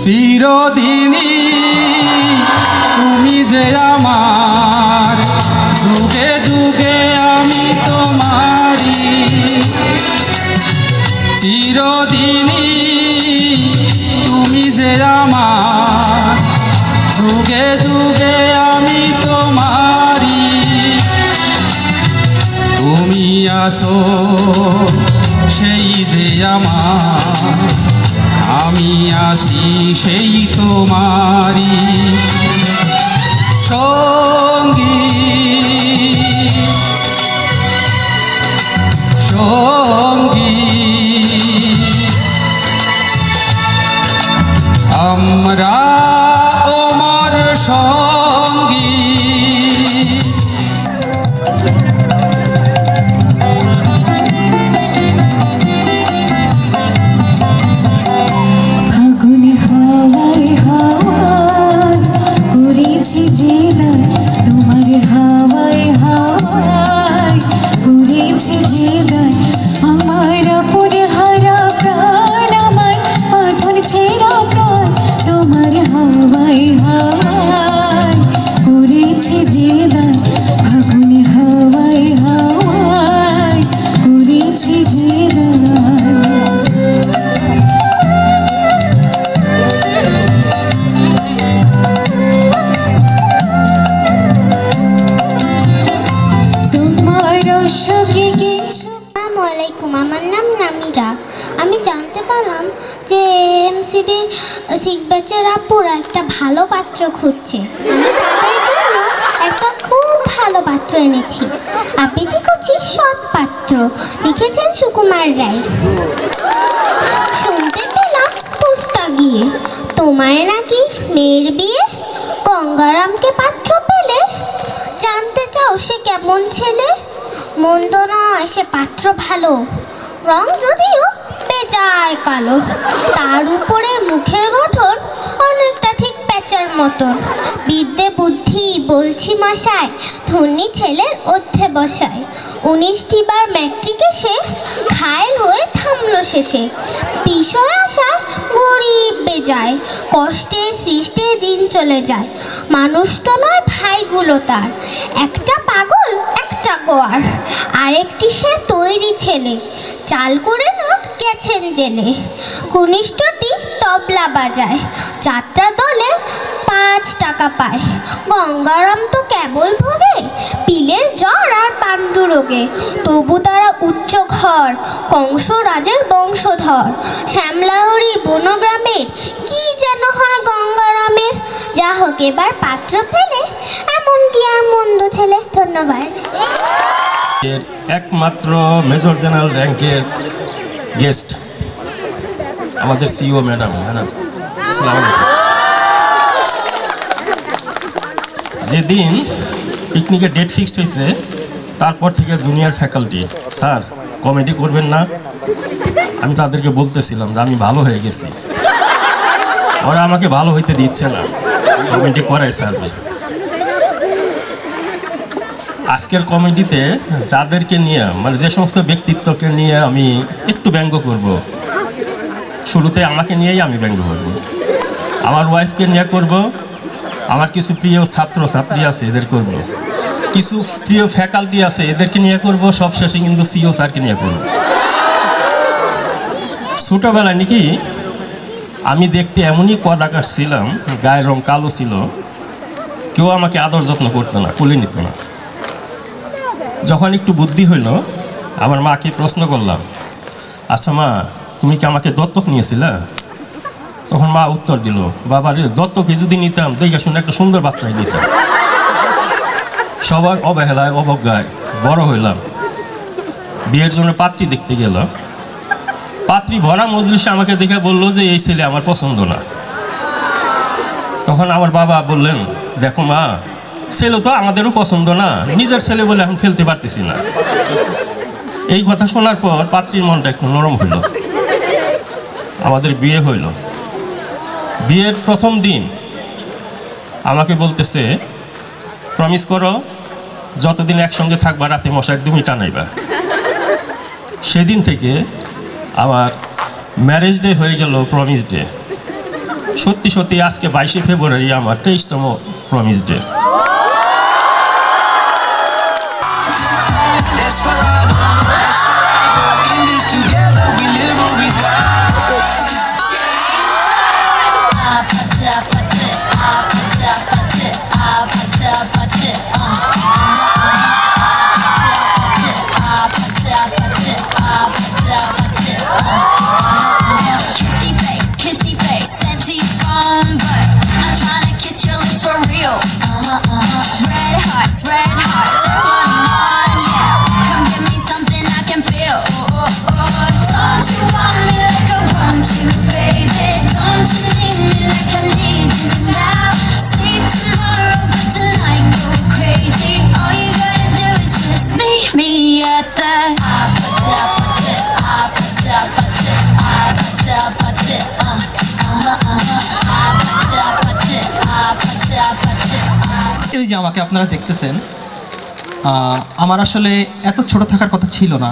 চিরদিনই তুমি যে আমার, যুগে যুগে আমি তোমারি। চিরদিনই তুমি যে আমার, যুগে যুগে আমি তোমারি। তুমি আসো সেই যে আমার, আমি আসি সেই তোমারি সঙ্গী সঙ্গী। আমরা অমর সঙ্গী। আমার নাম নামিরা। আমি জানতে পারলাম যে এমসিবি 6 ব্যাচের আপুরা একটা ভালো পাত্র খুঁজছে। আমি তাদের জন্য একটা খুব ভালো পাত্র এনেছি। আবৃত্তি করছি সৎ পাত্র, লিখেছেন সুকুমার রায়। শুনতে পেলাম পুস্তা গিয়ে তোমার নাকি মেয়ের বিয়ে, গঙ্গারামকে পাত্র পেলে। জানতে চাও সে কেমন ছেলে? মন্দ নয় সে পাত্র ভালো, রং যদিও বেজায় কালো। তার উপরে মুখের গঠন অনেকটা ঠিক প্যাঁচার মতন। বিদ্যে বুদ্ধি বলছি মশাই, ধনী ছেলের অধ্যে বসায়। 19টি বার ম্যাট্রিকে সে ঘায়েল হয়ে থামলো শেষে। বিষয় আশায় গরিব বেজায়, কষ্টে সৃষ্টে দিন চলে যায়। মানুষ তো নয় ভাইগুলো তার, একটা পাগল একটা গোয়ার। আরেকটি সে তৈরি ছেলে, চাল করে নোট গেছেন জেলে। কনিষ্ঠটি তবলা বাজায়, যাত্রা দলে 5 টাকা পায়। গঙ্গারাম তো কেবল ভোগে পিলের জ্বর আর পাণ্ডুরোগে। তবু তারা উচ্চ ঘর, কংস রাজের বংশধর। শ্যামলাহরি বনগ্রামের কি যেন হয় গঙ্গারামের। যা হোক এবার পাত্র পেলে, এমন কি আর মন্দ ছেলে। ধন্যবাদ। এর একমাত্র মেজর জেনারেল র্যাঙ্কের গেস্ট আমাদের সিইও ম্যাডাম। আসসালামু আলাইকুম। যেদিন পিকনিকের ডেট ফিক্সড হয়েছে তারপর থেকে জুনিয়র ফ্যাকাল্টি স্যার কমেডি করবেন না। আমি তাদেরকে বলতেছিলাম যে আমি ভালো হয়ে গেছি, ওরা আমাকে ভালো হইতে দিচ্ছে না, কমেডি করাই স্যার। আজকের কমেডিতে যাদেরকে নিয়ে মানে যে সমস্ত ব্যক্তিত্বকে নিয়ে আমি একটু ব্যঙ্গ করব, শুরুতে আমাকে নিয়েই আমি ব্যঙ্গ করব, আমার ওয়াইফকে নিয়ে করব, আমার কিছু প্রিয় ছাত্র ছাত্রী আছে এদের করব, কিছু প্রিয় ফ্যাকাল্টি আছে এদেরকে নিয়ে করব, সবশেষে কিন্তু সিও স্যারকে নিয়ে করব। ছোটোবেলায় নাকি আমি দেখতে এমনই কদাকার ছিলাম, গায়ের রং কালো ছিল, কেউ আমাকে আদর যত্ন করতো না, কোলে নিত না। যখন একটু বুদ্ধি হইল আমার মাকে প্রশ্ন করলাম, আচ্ছা মা তুমি কি আমাকে দত্তক নিয়েছিলা? তখন মা উত্তর দিল, বাবা রে দত্তকে যদি নিতাম দেখে শুনে একটা সুন্দর বাচ্চাই নিতাম। সবার অবহেলায় অবজ্ঞায় বড় হইলাম। বিয়ের জন্য পাত্রী দেখতে গেলাম, পাত্রী ভরা মজলিসে আমাকে দেখে বললো যে এই ছেলে আমার পছন্দ না। তখন আমার বাবা বললেন, দেখো মা ছেলে তো আমাদেরও পছন্দ না, নিজের ছেলে বলে এখন ফেলতে পারতেছি না। এই কথা শোনার পর পাত্রীর মনটা একটু নরম হইল। আমাদের বিয়ে হইল। বিয়ের প্রথম দিন আমাকে বলতেছে, প্রমিস করো যতদিন একসঙ্গে থাকবা রাতে মশা একদমই টানাইবা। সেদিন থেকে আমার ম্যারেজ ডে হয়ে গেল প্রমিস ডে। সত্যি সত্যি আজকে 22শে ফেব্রুয়ারি আমার 23তম প্রমিস ডে। এই যে আমাকে আপনারা দেখতেছেন, আমার আসলে এত ছোট থাকার কথা ছিল না।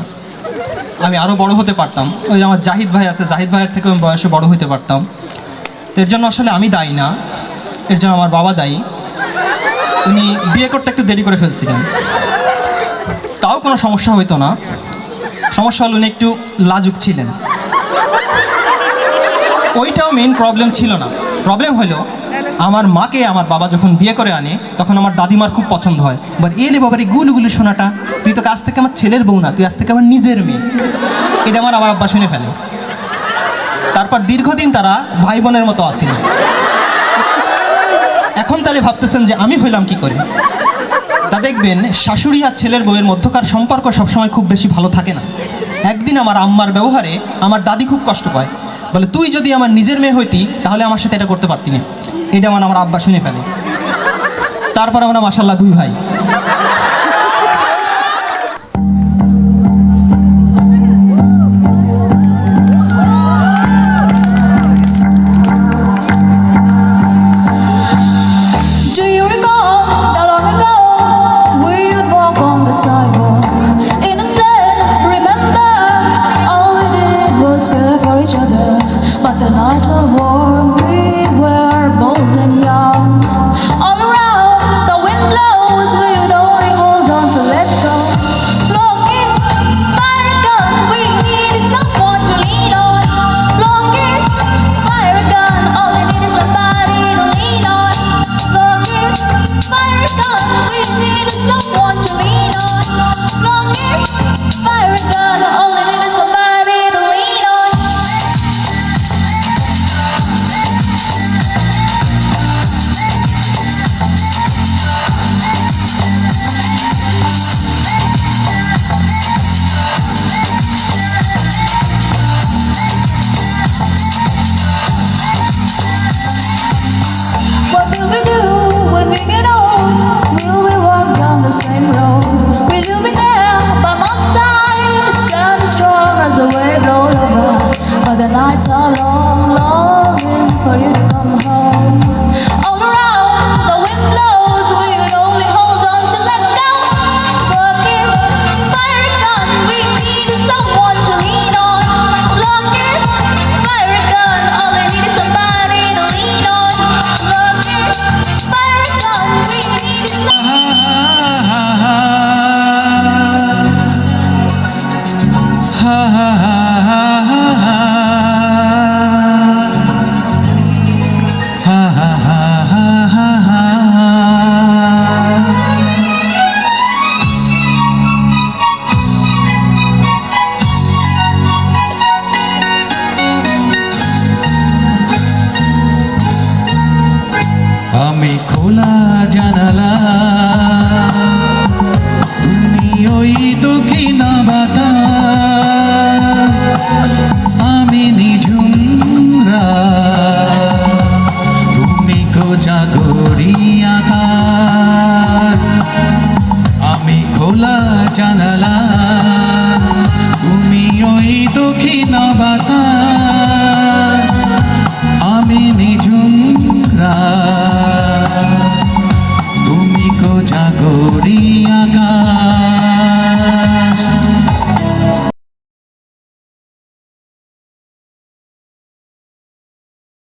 আমি আরও বড় হতে পারতাম। ওই যে আমার জাহিদ ভাই আছে, জাহিদ ভাইয়ের থেকে আমি বয়সে বড় হতে পারতাম। এর জন্য আসলে আমি দায়ী না, এর জন্য আমার বাবা দায়ী। উনি বিয়ে করতে একটু দেরি করে ফেলছিলেন, তাও কোনো সমস্যা হইতো না। সমস্যা হলো উনি একটু লাজুক ছিলেন, ওইটাও মেইন প্রবলেম ছিল না। প্রবলেম হলো আমার মাকে আমার বাবা যখন বিয়ে করে আনে তখন আমার দাদিমার খুব পছন্দ হয়। এবার এলে বাবার এই গুলগুলি শোনাটা, তুই তো কাছ থেকে আমার ছেলের বউ না, তুই আজ থেকে আমার নিজের মেয়ে, এটা আমার আব্বা শুনে ফেলে। তারপর দীর্ঘদিন তারা ভাই বোনের মতো আসেনি। এখন তাহলে ভাবতেছেন যে আমি হইলাম কি করে। তা দেখবেন শাশুড়ি আর ছেলের বউয়ের মধ্যকার সম্পর্ক সবসময় খুব বেশি ভালো থাকে না। একদিন আমার আম্মার ব্যবহারে আমার দাদি খুব কষ্ট পায়, বলে তুই যদি আমার নিজের মেয়ে হইতি তাহলে আমার সাথে এটা করতে পারতি না। এটা আমার আব্বা শুনে ফেলে। তারপর আমরা মাশাআল্লাহ 2 ভাই। Do you recall that long ago we would walk on the sidewalk? Innocent, remember, all we did was care for each other. But the nights were warm, we were bold and young. All around, the wind blows, we would only hold on to let go. Long is fire gun, we need someone to lean on. Long is fire gun, all we need is somebody to lean on. Long is fire gun, we need someone to lean on. Long is fire gun, all we need is somebody to lean on. What will we do when we get old? Will we walk down the same road? Will you be there by my side? Stand as strong as the wave roll over. But the nights are long, longing for you to come home. All around, the wind blows, we would only hold on to let go. Look is fire gun, we need someone to lean on. Look is fire gun, all I need is somebody to lean on. Look is fire gun, we need someone. আমি খোলা জানালা, তুমি ওই দক্ষিণা বাতাস, আমি নিঝুম রাত, তুমি কোজাগরি আকাশ। আমি খোলা জানালা, তুমি ওই দক্ষিণা বাতাস,